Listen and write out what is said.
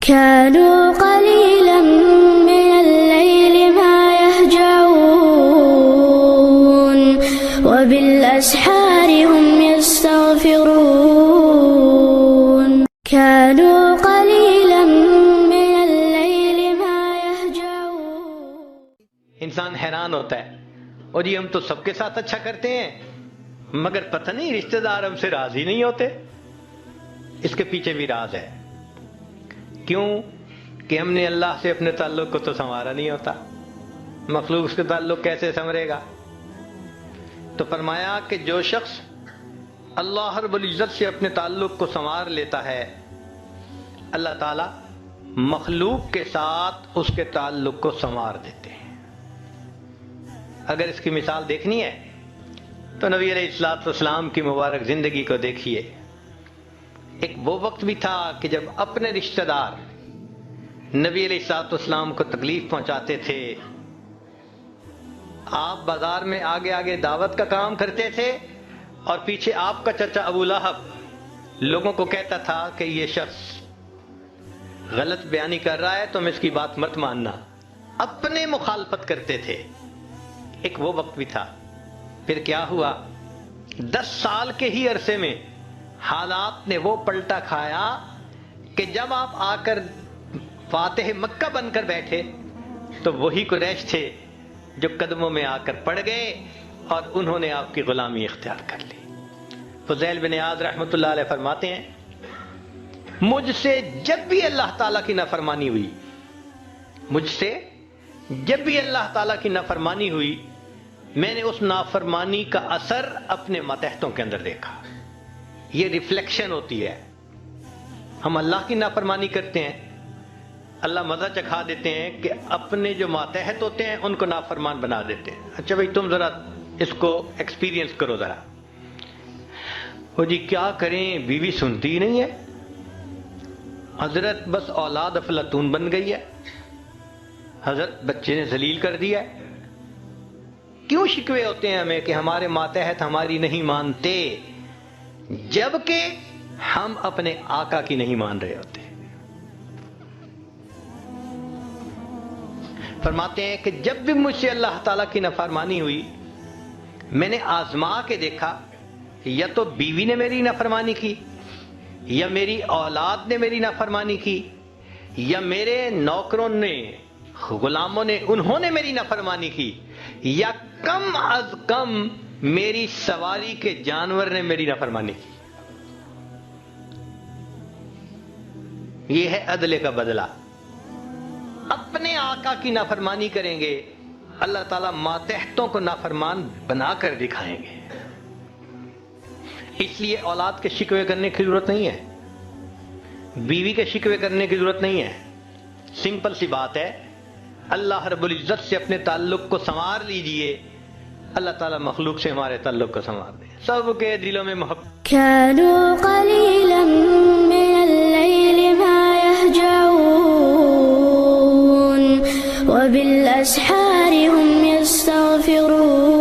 كانوا قليلا من الليل ما يهجعون وبالأسحار هم يستغفرون كانوا قليلا من الليل ما يهجعون. انسان حیران ہوتا ہے، اور یہ ہم تو سب کے ساتھ اچھا کرتے ہیں مگر پتہ نہیں رشتہ دار ہم سے راضی نہیں ہوتے. اس کے پیچھے بھی راز ہے. کیوں کہ ہم نے اللہ سے اپنے تعلق کو تو سنوارا نہیں ہوتا. مخلوق کے تعلق کیسے سنورے گا؟ تو فرمایا کہ جو شخص اللہ رب العزت سے اپنے تعلق کو سنوار لیتا ہے، اللہ تعالیٰ مخلوق کے ساتھ اس کے تعلق کو سنوار دیتے ہیں. اگر اس کی مثال دیکھنی ہے تو نبی علیہ السلام کی مبارک زندگی کو دیکھیے. ایک وہ وقت بھی تھا کہ جب اپنے رشتہ دار نبی علیہ السلام کو تکلیف پہنچاتے تھے. آپ بازار میں آگے آگے دعوت کا کام کرتے تھے اور پیچھے آپ کا چچا ابو لہب لوگوں کو کہتا تھا کہ یہ شخص غلط بیانی کر رہا ہے، تم اس کی بات مت ماننا. اپنے مخالفت کرتے تھے. ایک وہ وقت بھی تھا. پھر کیا ہوا؟ 10 سال کے ہی عرصے میں حالات نے وہ پلٹا کھایا کہ جب آپ آ کر فاتح مکہ بن کر بیٹھے تو وہی قریش تھے جو قدموں میں آ کر پڑ گئے اور انہوں نے آپ کی غلامی اختیار کر لی. فضیل بن عیاض رحمۃ اللہ علیہ فرماتے ہیں، مجھ سے جب بھی اللہ تعالیٰ کی نافرمانی ہوئی، مجھ سے جب بھی اللہ تعالیٰ کی نافرمانی ہوئی، میں نے اس نافرمانی کا اثر اپنے ماتحتوں کے اندر دیکھا. یہ ریفلیکشن ہوتی ہے. ہم اللہ کی نافرمانی کرتے ہیں، اللہ مزہ چکھا دیتے ہیں کہ اپنے جو ماتحت ہوتے ہیں ان کو نافرمان بنا دیتے ہیں. اچھا بھائی تم ذرا اس کو ایکسپیرینس کرو ذرا. وہ جی کیا کریں، بیوی سنتی ہی نہیں ہے، حضرت بس اولاد افلاطون بن گئی ہے، حضرت بچے نے ذلیل کر دیا ہے. کیوں شکوے ہوتے ہیں ہمیں کہ ہمارے ماتحت ہماری نہیں مانتے، جبکہ ہم اپنے آقا کی نہیں مان رہے ہوتے. فرماتے ہیں کہ جب بھی مجھ سے اللہ تعالیٰ کی نافرمانی ہوئی، میں نے آزما کے دیکھا، یا تو بیوی نے میری نافرمانی کی، یا میری اولاد نے میری نافرمانی کی، یا میرے نوکروں نے غلاموں نے انہوں نے میری نافرمانی کی، یا کم از کم میری سواری کے جانور نے میری نافرمانی کی. یہ ہے عدل کا بدلہ. اپنے آقا کی نافرمانی کریں گے، اللہ تعالیٰ ماتحتوں کو نافرمان بنا کر دکھائیں گے. اس لیے اولاد کے شکوے کرنے کی ضرورت نہیں ہے، بیوی کے شکوے کرنے کی ضرورت نہیں ہے. سمپل سی بات ہے، اللہ رب العزت سے اپنے تعلق کو سنوار لیجئے، اللہ تعالیٰ مخلوق سے ہمارے تعلق کو سنوار دے. سب کے دلوں میں محبت. كانوا قليلا من الليل ما يهجعون وبالأسحار هم يستغفرون